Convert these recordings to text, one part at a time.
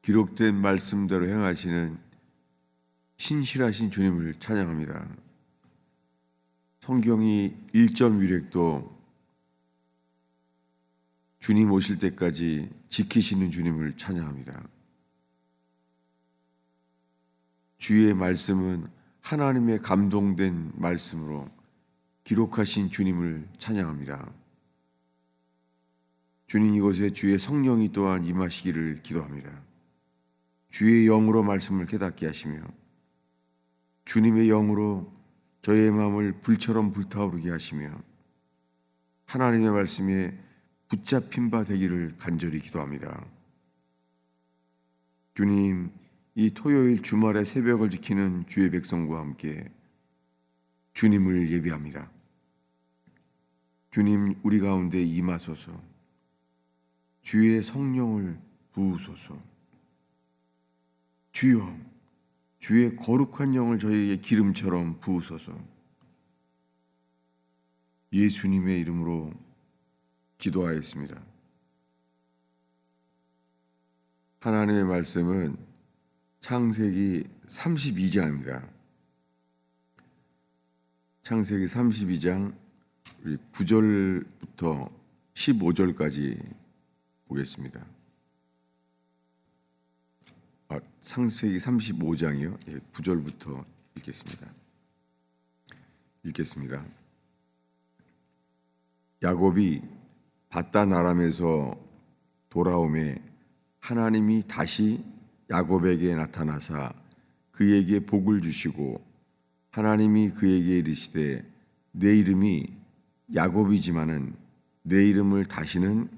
기록된 말씀대로 행하시는 신실하신 주님을 찬양합니다. 성경이 1점1획도 주님 오실 때까지 지키시는 주님을 찬양합니다. 주의 말씀은 하나님의 감동된 말씀으로 기록하신 주님을 찬양합니다. 주님, 이곳에 주의 성령이 또한 임하시기를 기도합니다. 주의 영으로 말씀을 깨닫게 하시며 주님의 영으로 저의 마음을 불처럼 불타오르게 하시며 하나님의 말씀에 붙잡힌 바 되기를 간절히 기도합니다. 주님, 이 토요일 주말의 새벽을 지키는 주의 백성과 함께 주님을 예배합니다. 주님, 우리 가운데 임하소서. 주의 성령을 부으소서. 주여, 주의 거룩한 영을 저희에게 기름처럼 부으소서. 예수님의 이름으로 기도하였습니다. 하나님의 말씀은 창세기 32장입니다. 창세기 32장 9절부터 15절까지 보겠습니다. 창세기 35장이요. 9절부터 읽겠습니다. 야곱이 밧단 아람에서 돌아오매 하나님이 다시 야곱에게 나타나사 그에게 복을 주시고 하나님이 그에게 이르시되 내 이름이 야곱이지만은 내 이름을 다시는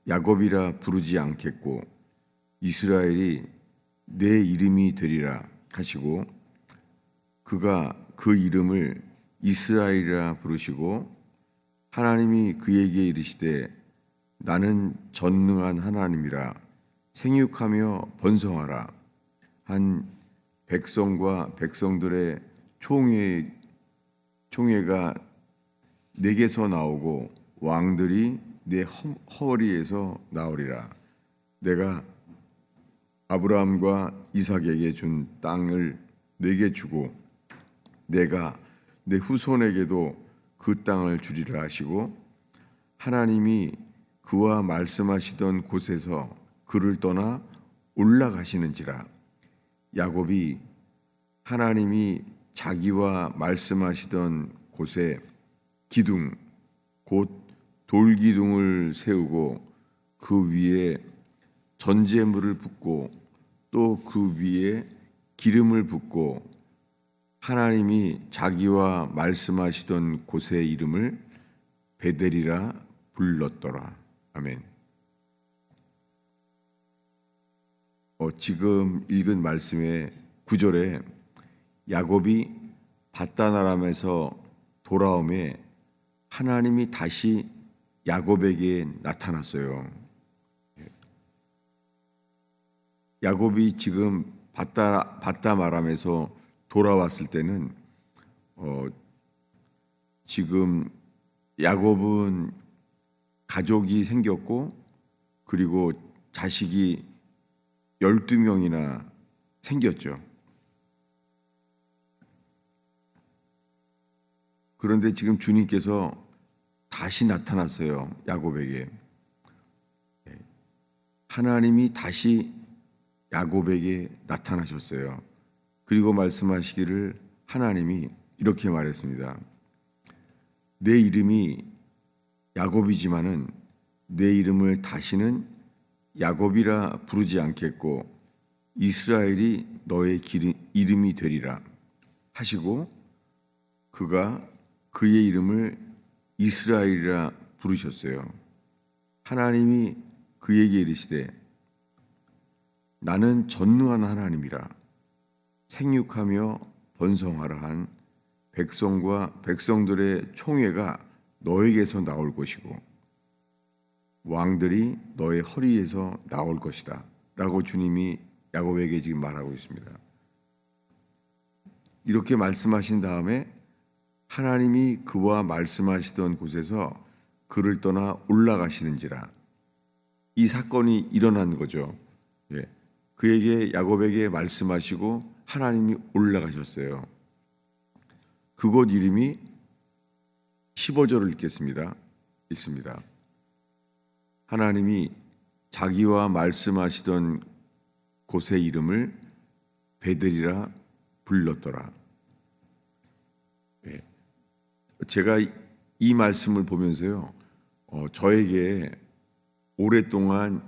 야곱이라 부르지 않겠고 이스라엘이 내 이름이 되리라 하시고 그가 그 이름을 이스라엘이라 부르시고 하나님이 그에게 이르시되 나는 전능한 하나님이라 생육하며 번성하라 한 백성과 백성들의 총회가 내게서 나오고 왕들이 내 허리에서 나오리라. 내가 아브라함과 이삭에게 준 땅을 내게 주고 내가 내 후손에게도 그 땅을 주리라 하시고 하나님이 그와 말씀하시던 곳에서 그를 떠나 올라가시는지라. 야곱이 하나님이 자기와 말씀하시던 곳에 기둥 곧 돌기둥을 세우고 그 위에 전제물을 붓고 또 그 위에 기름을 붓고 하나님이 자기와 말씀하시던 곳의 이름을 베델이라 불렀더라. 아멘. 지금 읽은 말씀의 9절에 야곱이 밧단 아람에서 돌아오매 하나님이 다시 야곱에게 나타났어요. 야곱이 지금 밧단 아람에서 돌아왔을 때는 지금 야곱은 가족이 생겼고 그리고 자식이 12명이나 생겼죠. 그런데 지금 주님께서 다시 나타났어요. 야곱에게. 하나님이 다시 야곱에게 나타나셨어요. 그리고 말씀하시기를 하나님이 이렇게 말했습니다. 내 이름이 야곱이지만은 내 이름을 다시는 야곱이라 부르지 않겠고 이스라엘이 너의 이름이 되리라 하시고 그가 그의 이름을 이스라엘이라 부르셨어요. 하나님이 그에게 이르시되 나는 전능한 하나님이라 생육하며 번성하라 한 백성과 백성들의 총회가 너에게서 나올 것이고 왕들이 너의 허리에서 나올 것이다 라고 주님이 야곱에게 지금 말하고 있습니다. 이렇게 말씀하신 다음에 하나님이 그와 말씀하시던 곳에서 그를 떠나 올라가시는지라. 이 사건이 일어난 거죠. 그에게 야곱에게 말씀하시고 하나님이 올라가셨어요. 그곳 이름이 15절을 읽습니다. 하나님이 자기와 말씀하시던 곳의 이름을 베델이라 불렀더라. 제가 이 말씀을 보면서요, 저에게 오랫동안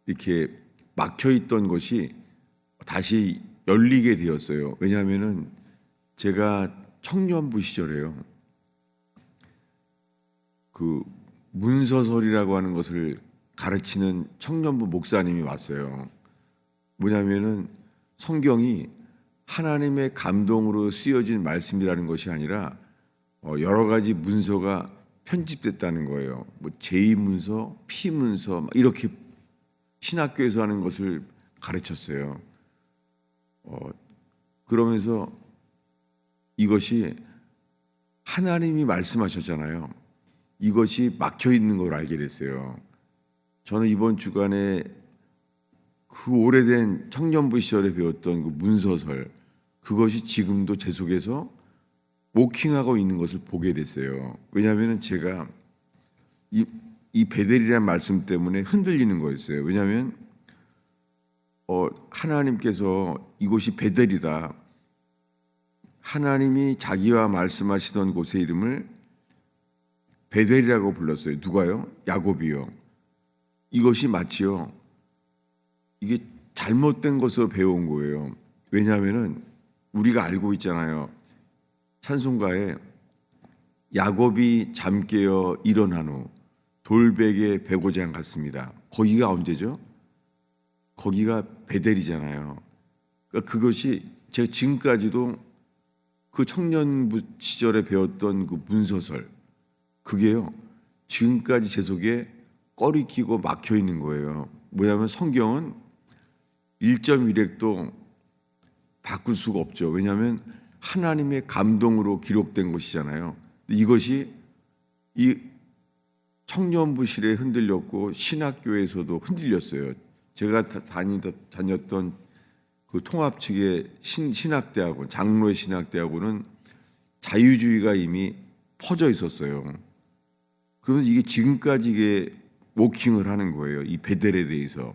이렇게 막혀 있던 것이 다시 열리게 되었어요. 왜냐하면은 제가 청년부 시절에요, 그 문서설이라고 하는 것을 가르치는 청년부 목사님이 왔어요. 뭐냐면은 성경이 하나님의 감동으로 쓰여진 말씀이라는 것이 아니라 여러 가지 문서가 편집됐다는 거예요. 뭐 제2문서, P문서 이렇게 신학교에서 하는 것을 가르쳤어요. 그러면서 이것이 하나님이 말씀하셨잖아요. 이것이 막혀 있는 걸 알게 됐어요. 저는 이번 주간에 그 오래된 청년부 시절에 배웠던 그 문서설, 그것이 지금도 제 속에서 워킹하고 있는 것을 보게 됐어요. 왜냐하면 제가 이 베델이라는 말씀 때문에 흔들리는 거였어요. 왜냐하면 하나님께서 이곳이 베델이다, 하나님이 자기와 말씀하시던 곳의 이름을 베델이라고 불렀어요. 누가요? 야곱이요. 이것이 마치요, 이게 잘못된 것으로 배운 거예요. 왜냐하면은 우리가 알고 있잖아요. 찬송가에 야곱이 잠 깨어 일어난 후 돌베개 배고장 갔습니다. 거기가 언제죠? 거기가 베델이잖아요. 그러니까 그것이 제가 지금까지도 그 청년부 시절에 배웠던 그 문서설, 그게요, 지금까지 제 속에 꺼리 끼고 막혀 있는 거예요. 뭐냐면 성경은 1.1획도 바꿀 수가 없죠. 왜냐하면 하나님의 감동으로 기록된 것이잖아요. 이것이 이 청년부실에 흔들렸고 신학교에서도 흔들렸어요. 제가 다녔던 그 통합 측의 신학대학원, 장로의 신학대학원은 자유주의가 이미 퍼져 있었어요. 그러면서 이게 지금까지 이게 워킹을 하는 거예요. 이 베델에 대해서.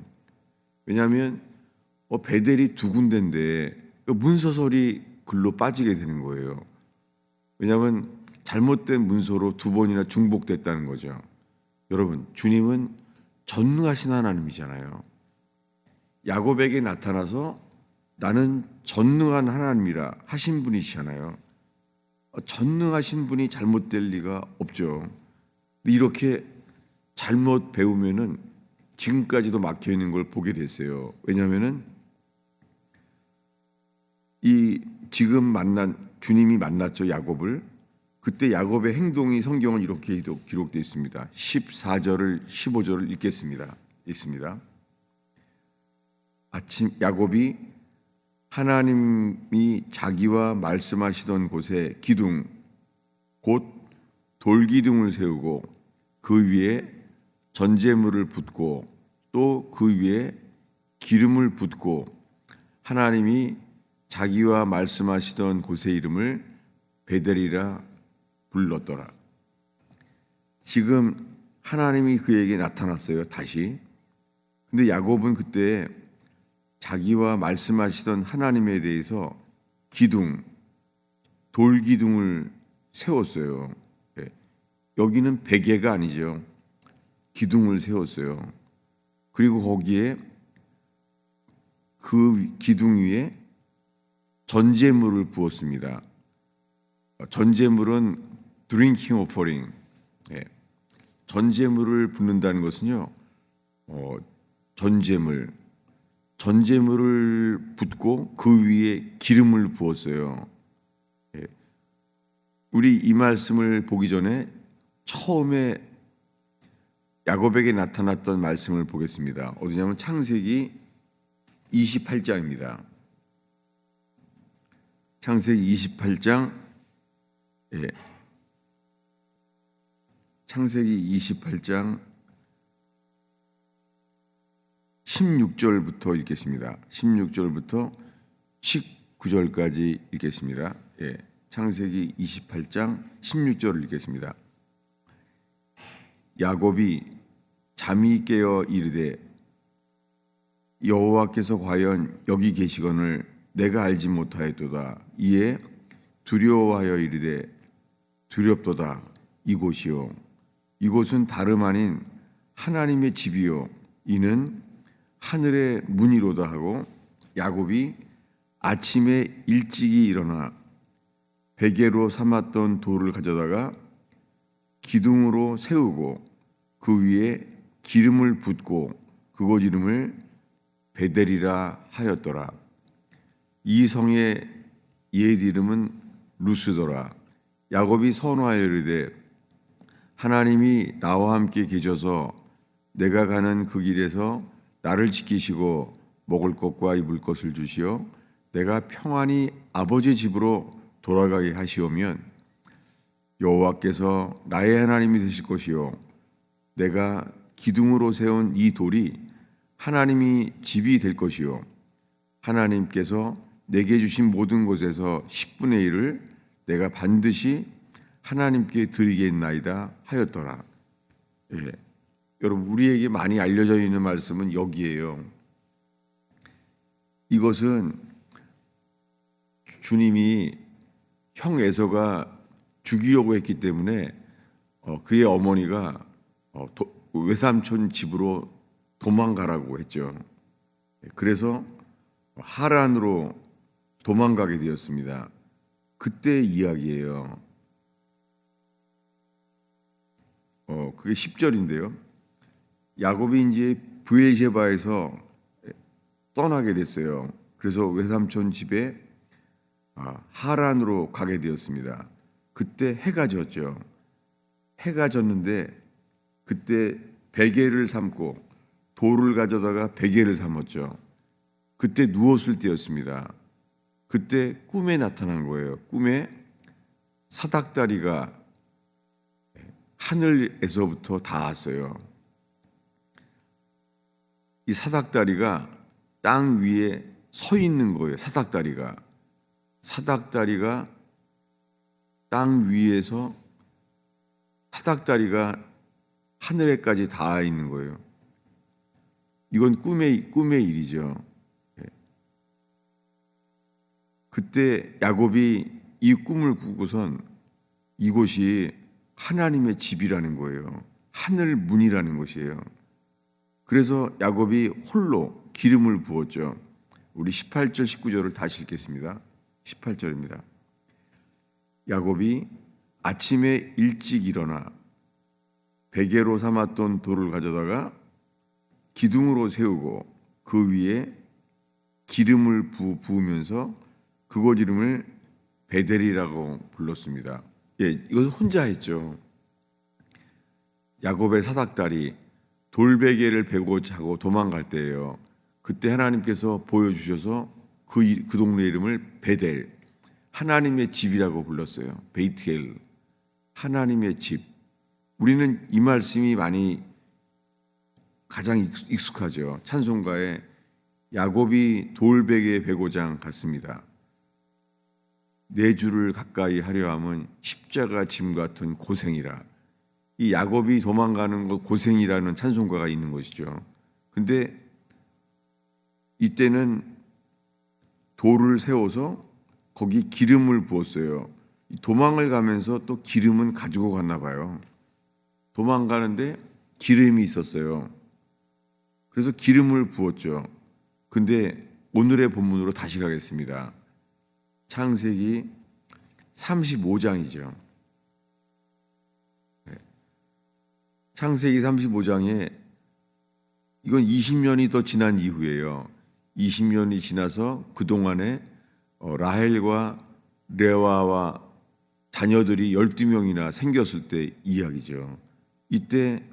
왜냐하면 베델이 두 군데인데 문서설이 글로 빠지게 되는 거예요. 왜냐하면 잘못된 문서로 두 번이나 중복됐다는 거죠. 여러분, 주님은 전능하신 하나님이잖아요. 야곱에게 나타나서 나는 전능한 하나님이라 하신 분이시잖아요. 전능하신 분이 잘못될 리가 없죠. 이렇게 잘못 배우면은 지금까지도 막혀 있는 걸 보게 됐어요. 왜냐하면은 이 지금 주님이 만났죠, 야곱을. 그때 야곱의 행동이 성경은 이렇게 기록되어 있습니다. 14절을 15절을 읽겠습니다. 아침 야곱이 하나님이 자기와 말씀하시던 곳에 기둥, 곧 돌기둥을 세우고 그 위에 전제물을 붓고 또 그 위에 기름을 붓고 하나님이 자기와 말씀하시던 곳의 이름을 베델이라 불렀더라. 지금 하나님이 그에게 나타났어요, 다시. 근데 야곱은 그때 자기와 말씀하시던 하나님에 대해서 기둥, 돌기둥을 세웠어요. 여기는 베개가 아니죠. 기둥을 세웠어요. 그리고 거기에 그 기둥 위에 전제물을 부었습니다. 전제물은 드링킹 오퍼링. 전제물을 붓는다는 것은요, 전제물을 붓고 그 위에 기름을 부었어요. 우리 이 말씀을 보기 전에 처음에 야곱에게 나타났던 말씀을 보겠습니다. 어디냐면 창세기 28장입니다. 창세기 28장, 창세기 28장 16절부터 읽겠습니다. 16절부터 19절까지 읽겠습니다. 예, 창세기 28장 16절을 읽겠습니다. 야곱이 잠이 깨어 이르되 여호와께서 과연 여기 계시거늘 내가 알지 못하였도다. 이에 두려워하여 이르되 두렵도다. 이곳이요 이곳은 다름 아닌 하나님의 집이요 이는 하늘의 문이로다 하고 야곱이 아침에 일찍이 일어나 베개로 삼았던 돌을 가져다가 기둥으로 세우고 그 위에 기름을 붓고 그곳 이름을 베델이라 하였더라. 이 성의 옛 이름은 루스더라. 야곱이 선호하여 이르되 하나님이 나와 함께 계셔서 내가 가는 그 길에서 나를 지키시고 먹을 것과 입을 것을 주시어 내가 평안히 아버지 집으로 돌아가게 하시오면 여호와께서 나의 하나님이 되실 것이요 내가 기둥으로 세운 이 돌이 하나님이 집이 될 것이요 하나님께서 내게 주신 모든 곳에서 10분의 1을 내가 반드시 하나님께 드리겠나이다 하였더라. 예. 여러분 우리에게 많이 알려져 있는 말씀은 여기에요. 이것은 주님이 형 에서가 죽이려고 했기 때문에 그의 어머니가 외삼촌 집으로 도망가라고 했죠. 그래서 하란으로 도망가게 되었습니다. 그때 이야기예요. 그게 10절인데요. 야곱이 이제 브엘셰바에서 떠나게 됐어요. 그래서 외삼촌 집에 하란으로 가게 되었습니다. 그때 해가 졌죠. 해가 졌는데 그때 베개를 삼고 돌을 가져다가 베개를 삼았죠. 그때 누웠을 때였습니다. 그때 꿈에 나타난 거예요. 꿈에 사닥다리가 하늘에서부터 닿았어요. 이 사닥다리가 땅 위에 서 있는 거예요. 사닥다리가 땅 위에서 사닥다리가 하늘에까지 닿아 있는 거예요. 이건 꿈의 일이죠. 그때 야곱이 이 꿈을 꾸고선 이곳이 하나님의 집이라는 거예요. 하늘 문이라는 것이에요. 그래서 야곱이 홀로 기름을 부었죠. 우리 18절 19절을 다시 읽겠습니다. 18절입니다. 야곱이 아침에 일찍 일어나 베개로 삼았던 돌을 가져다가 기둥으로 세우고 그 위에 기름을 부으면서 그곳 이름을 베델이라고 불렀습니다. 예, 이것을 혼자 했죠. 야곱의 사닥다리 돌베개를 베고 자고 도망갈 때예요. 그때 하나님께서 보여주셔서 그 동네 이름을 베델, 하나님의 집이라고 불렀어요. 베이트엘, 하나님의 집. 우리는 이 말씀이 가장 익숙하죠. 찬송가에 야곱이 돌베개 베고장 같습니다. 내 주를 가까이 하려 함은 십자가 짐 같은 고생이라. 이 야곱이 도망가는 것 고생이라는 찬송가가 있는 것이죠. 근데 이때는 돌을 세워서 거기 기름을 부었어요. 도망을 가면서 또 기름은 가지고 갔나 봐요. 도망가는데 기름이 있었어요. 그래서 기름을 부었죠. 근데 오늘의 본문으로 다시 가겠습니다. 창세기 35장이죠. 창세기 35장에 이건 20년이 더 지난 이후에요. 20년이 지나서 그동안에 라헬과 레아와 자녀들이 12명이나 생겼을 때 이야기죠. 이때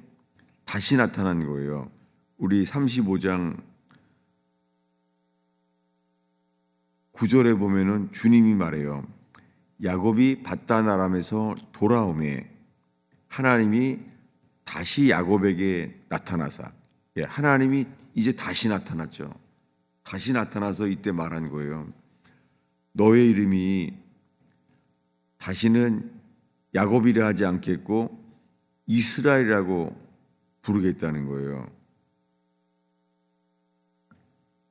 다시 나타난 거예요. 우리 35장 9절에 보면은 주님이 말해요. 야곱이 밧단 아람에서 돌아오매 하나님이 다시 야곱에게 나타나사. 하나님이 이제 다시 나타났죠. 다시 나타나서 이때 말한 거예요. 너의 이름이 다시는 야곱이라 하지 않겠고 이스라엘이라고 부르겠다는 거예요.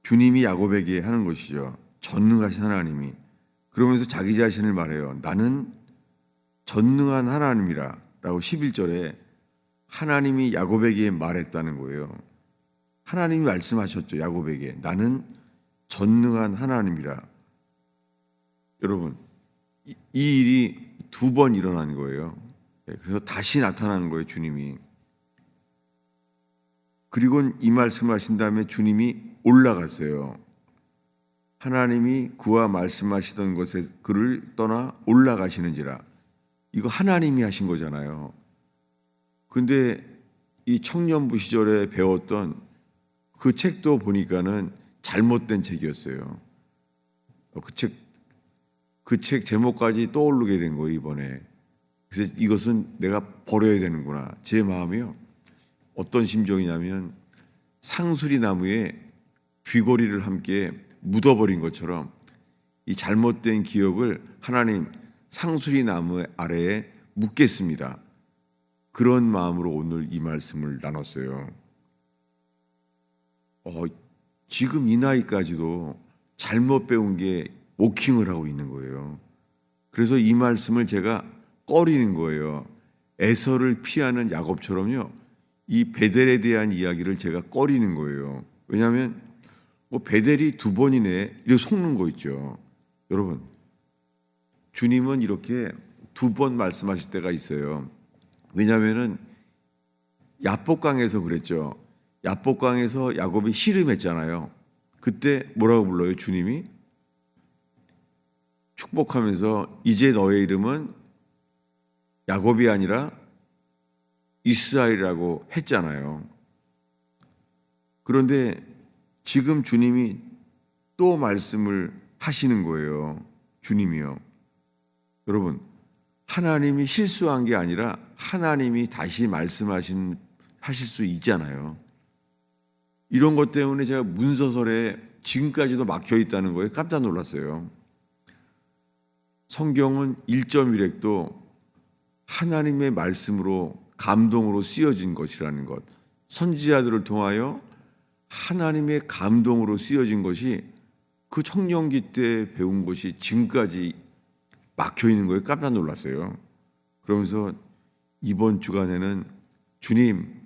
주님이 야곱에게 하는 것이죠. 전능하신 하나님이. 그러면서 자기 자신을 말해요. 나는 전능한 하나님이라 라고 11절에 하나님이 야곱에게 말했다는 거예요. 하나님이 말씀하셨죠. 야곱에게 나는 전능한 하나님이라. 여러분 이 일이 두 번 일어난 거예요. 그래서 다시 나타나는 거예요. 주님이. 그리고 이 말씀을 하신 다음에 주님이 올라갔어요. 하나님이 그와 말씀하시던 곳에 그를 떠나 올라가시는지라. 이거 하나님이 하신 거잖아요. 근데 이 청년부 시절에 배웠던 그 책도 보니까는 잘못된 책이었어요. 그 책 제목까지 떠오르게 된 거예요, 이번에. 그래서 이것은 내가 버려야 되는구나. 제 마음이요. 어떤 심정이냐면 상수리 나무에 귀고리를 함께 묻어버린 것처럼 이 잘못된 기억을 하나님 상수리 나무 아래에 묻겠습니다. 그런 마음으로 오늘 이 말씀을 나눴어요. 지금 이 나이까지도 잘못 배운 게 오킹을 하고 있는 거예요. 그래서 이 말씀을 제가 꺼리는 거예요. 에서를 피하는 야곱처럼요. 이 베델에 대한 이야기를 제가 꺼리는 거예요. 왜냐하면 베델이 두 번이네 이렇게 속는 거 있죠. 여러분 주님은 이렇게 두 번 말씀하실 때가 있어요. 왜냐하면은 야복강에서 그랬죠. 야복강에서 야곱이 씨름했잖아요. 그때 뭐라고 불러요? 주님이 축복하면서 이제 너의 이름은 야곱이 아니라 이스라엘이라고 했잖아요. 그런데 지금 주님이 또 말씀을 하시는 거예요. 주님이요. 여러분 하나님이 실수한 게 아니라 하나님이 다시 하실 수 있잖아요. 이런 것 때문에 제가 문서설에 지금까지도 막혀 있다는 거에 깜짝 놀랐어요. 성경은 1.1획도 하나님의 말씀으로 감동으로 쓰여진 것이라는 것, 선지자들을 통하여 하나님의 감동으로 쓰여진 것이 그 청년기 때 배운 것이 지금까지 막혀 있는 거에 깜짝 놀랐어요. 그러면서 이번 주간에는 주님,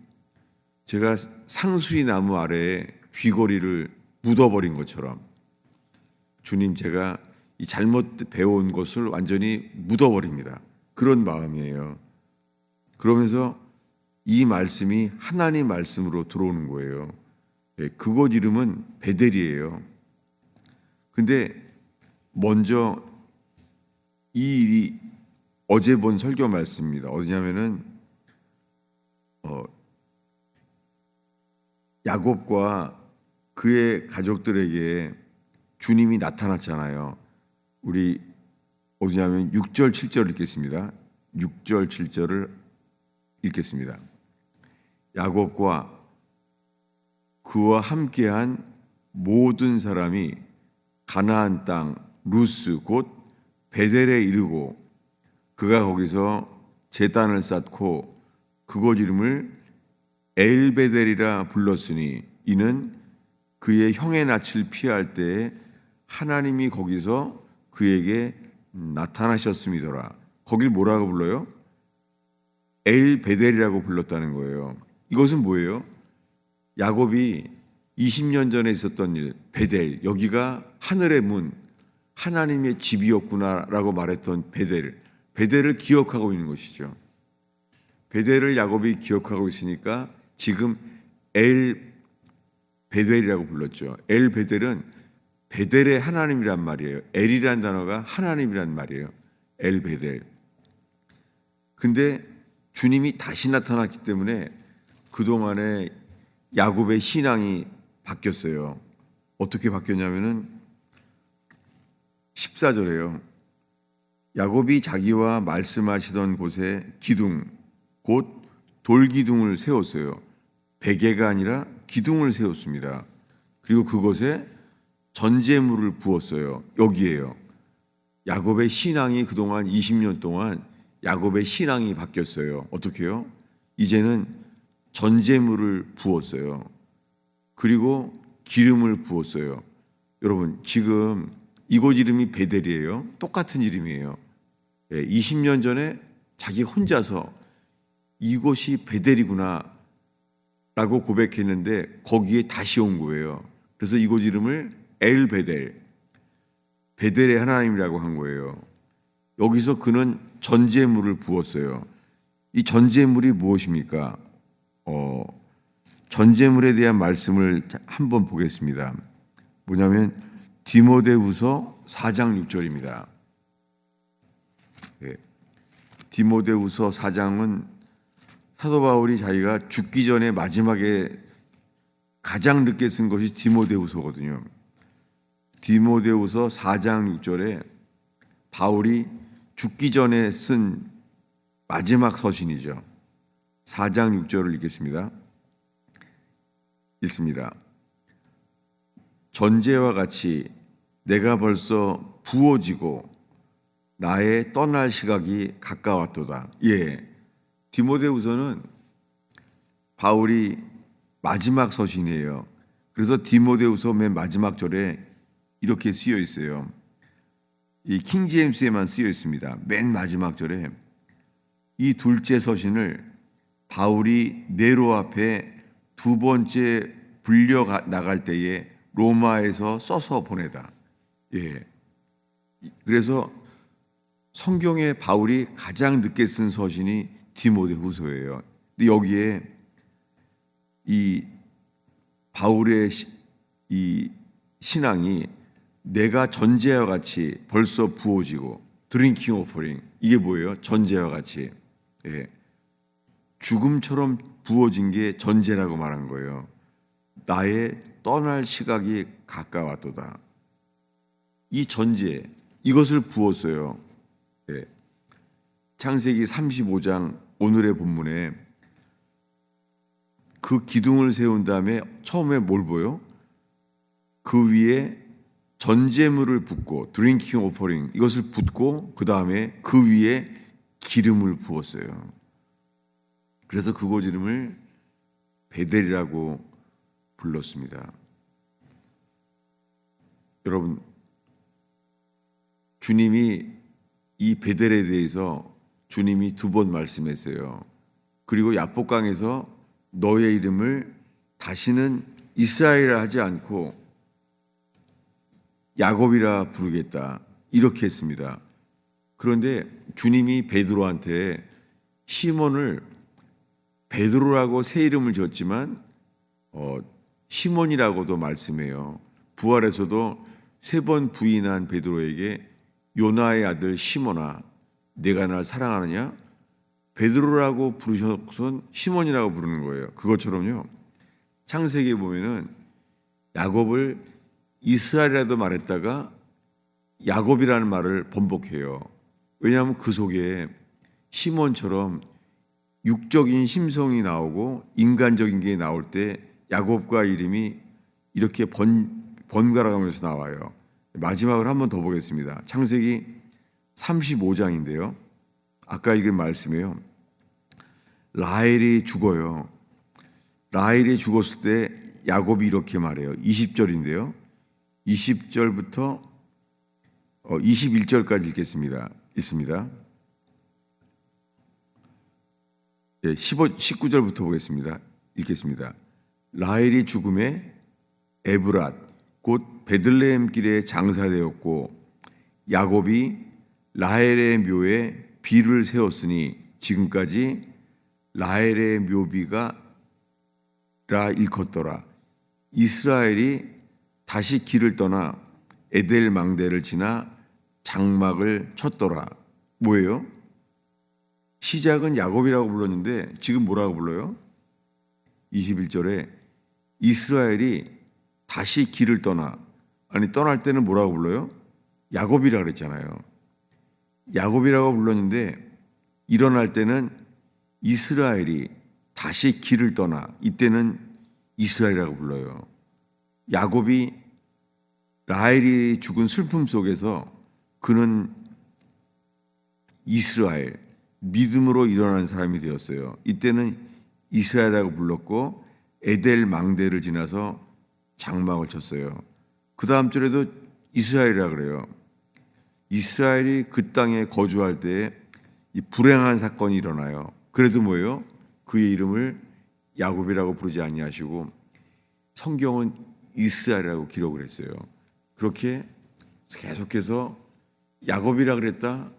제가 상수리 나무 아래에 귀고리를 묻어버린 것처럼 주님, 제가 이 잘못 배운 것을 완전히 묻어버립니다. 그런 마음이에요. 그러면서 이 말씀이 하나님 말씀으로 들어오는 거예요. 그곳 이름은 베델이에요. 근데 먼저 이 일이 어제 본 설교 말씀입니다. 어디냐면은 야곱과 그의 가족들에게 주님이 나타났잖아요. 우리 어디냐면 6절 7절 읽겠습니다. 6절 7절을 읽겠습니다. 야곱과 그와 함께한 모든 사람이 가나안 땅 루스 곧 베델에 이르고 그가 거기서 제단을 쌓고 그곳 이름을 엘베델이라 불렀으니 이는 그의 형의 낯을 피할 때에 하나님이 거기서 그에게 나타나셨음이더라. 거길 뭐라고 불러요? 엘베델이라고 불렀다는 거예요. 이것은 뭐예요? 야곱이 20년 전에 있었던 일, 베델, 여기가 하늘의 문, 하나님의 집이었구나라고 말했던 베델을 기억하고 있는 것이죠. 베델을 야곱이 기억하고 있으니까 지금 엘베델이라고 불렀죠. 엘베델은 베델의 하나님이란 말이에요. 엘이란 단어가 하나님이란 말이에요. 엘베델. 근데 주님이 다시 나타났기 때문에 그동안에 야곱의 신앙이 바뀌었어요. 어떻게 바뀌었냐면은 14절에요. 야곱이 자기와 말씀하시던 곳에 기둥, 곧 돌기둥을 세웠어요. 베개가 아니라 기둥을 세웠습니다. 그리고 그것에 전제물을 부었어요. 여기에요. 야곱의 신앙이 그동안 20년 동안 야곱의 신앙이 바뀌었어요. 어떻게 해요? 이제는 전제물을 부었어요. 그리고 기름을 부었어요. 여러분, 지금 이곳 이름이 베델이에요. 똑같은 이름이에요. 20년 전에 자기 혼자서 이곳이 베델이구나 라고 고백했는데 거기에 다시 온 거예요. 그래서 이곳 이름을 엘 베델, 베델의 하나님이라고 한 거예요. 여기서 그는 전제물을 부었어요. 이 전제물이 무엇입니까? 전제물에 대한 말씀을 한번 보겠습니다. 뭐냐면 디모데후서 4장 6절입니다. 디모데후서 4장은 사도 바울이 자기가 죽기 전에 마지막에 가장 늦게 쓴 것이 디모데후서거든요. 디모데후서 4장 6절에 바울이 죽기 전에 쓴 마지막 서신이죠. 4장 6절을 읽겠습니다. 읽습니다. 전제와 같이 내가 벌써 부어지고 나의 떠날 시각이 가까웠도다. 디모데후서는 바울이 마지막 서신이에요. 그래서 디모데후서 맨 마지막 절에 이렇게 쓰여 있어요. 이 킹제임스에만 쓰여 있습니다. 맨 마지막 절에 이 둘째 서신을 바울이 네로 앞에 두 번째 불려 나갈 때에 로마에서 써서 보내다. 그래서 성경에 바울이 가장 늦게 쓴 서신이 디모데후서예요. 근데 여기에 이 바울의 이 신앙이 내가 전제와 같이 벌써 부어지고 드링킹 오퍼링, 이게 뭐예요? 전제와 같이 죽음처럼 부어진 게 전제라고 말한 거예요. 나의 떠날 시각이 가까웠도다. 이 전제, 이것을 부었어요. 창세기 35장 오늘의 본문에 그 기둥을 세운 다음에 처음에 뭘 보여? 그 위에 전제물을 붓고 드링킹 오퍼링, 이것을 붓고 그 다음에 그 위에 기름을 부었어요. 그래서 그곳 이름을 베델이라고 불렀습니다. 여러분, 주님이 이 베델에 대해서 주님이 두 번 말씀했어요. 그리고 야복강에서 너의 이름을 다시는 이스라엘이라 하지 않고 야곱이라 부르겠다, 이렇게 했습니다. 그런데 주님이 베드로한테 시몬을 베드로라고 새 이름을 줬지만 시몬이라고도 말씀해요. 부활에서도 세 번 부인한 베드로에게 요나의 아들 시몬아, 내가 날 사랑하느냐? 베드로라고 부르셔선 시몬이라고 부르는 거예요. 그것처럼요, 창세기에 보면은 야곱을 이스라엘이라도 말했다가 야곱이라는 말을 번복해요. 왜냐하면 그 속에 시몬처럼 육적인 심성이 나오고 인간적인 게 나올 때 야곱과 이름이 이렇게 번갈아가면서 나와요. 마지막으로 한 번 더 보겠습니다. 창세기 35장인데요. 아까 읽은 말씀이에요. 라헬이 죽어요. 라헬이 죽었을 때 야곱이 이렇게 말해요. 20절인데요. 20절부터 21절까지 읽겠습니다. 있습니다. 19절부터 보겠습니다. 읽겠습니다. 라헬이 죽음에 에브랏 곧 베들레헴 길에 장사되었고 야곱이 라헬의 묘에 비를 세웠으니 지금까지 라헬의 묘비가 라 일컫더라. 이스라엘이 다시 길을 떠나 에델 망대를 지나 장막을 쳤더라. 뭐예요? 시작은 야곱이라고 불렀는데 지금 뭐라고 불러요? 21절에 이스라엘이 다시 길을 떠나, 아니 떠날 때는 뭐라고 불러요? 야곱이라고 그랬잖아요. 야곱이라고 불렀는데 일어날 때는 이스라엘이 다시 길을 떠나, 이때는 이스라엘이라고 불러요. 야곱이 라헬이 죽은 슬픔 속에서 그는 이스라엘, 믿음으로 일어난 사람이 되었어요. 이때는 이스라엘이라고 불렀고 에델 망대를 지나서 장막을 쳤어요. 그 다음 절에도 이스라엘이라 그래요. 이스라엘이 그 땅에 거주할 때에 이 불행한 사건이 일어나요. 그래도 뭐예요? 그의 이름을 야곱이라고 부르지 아니하시고 성경은 이스라엘이라고 기록을 했어요. 그렇게 계속해서 야곱이라 그랬다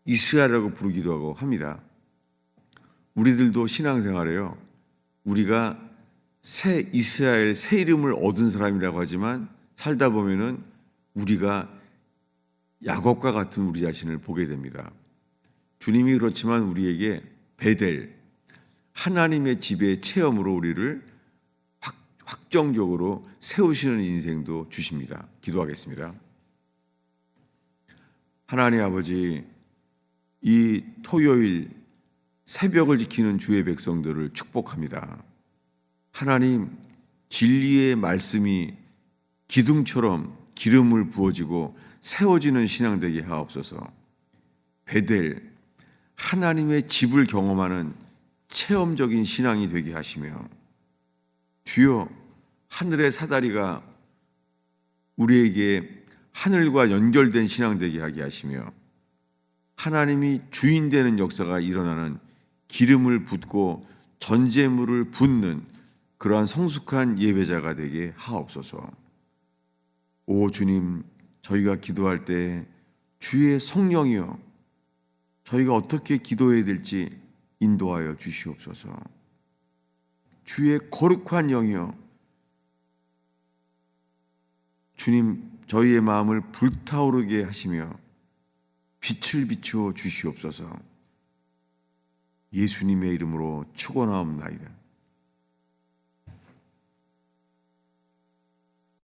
이스라엘이라고 부르기도 하고 합니다. 우리들도 신앙생활에요. 우리가 새 이스라엘 새 이름을 얻은 사람이라고 하지만 살다 보면은 우리가 야곱과 같은 우리 자신을 보게 됩니다. 주님이 그렇지만 우리에게 베델 하나님의 집의 체험으로 우리를 확정적으로 세우시는 인생도 주십니다. 기도하겠습니다. 하나님 아버지, 이 토요일 새벽을 지키는 주의 백성들을 축복합니다. 하나님, 진리의 말씀이 기둥처럼 기름을 부어지고 세워지는 신앙 되게 하옵소서. 베델, 하나님의 집을 경험하는 체험적인 신앙이 되게 하시며, 주여, 하늘의 사다리가 우리에게 하늘과 연결된 신앙 되게 하게 하시며, 하나님이 주인 되는 역사가 일어나는 기름을 붓고 전제물을 붓는 그러한 성숙한 예배자가 되게 하옵소서. 오 주님, 저희가 기도할 때 주의 성령이여 저희가 어떻게 기도해야 될지 인도하여 주시옵소서. 주의 거룩한 영이여 주님, 저희의 마음을 불타오르게 하시며 빛을 비추어 주시옵소서. 예수님의 이름으로 축원하옵나이다.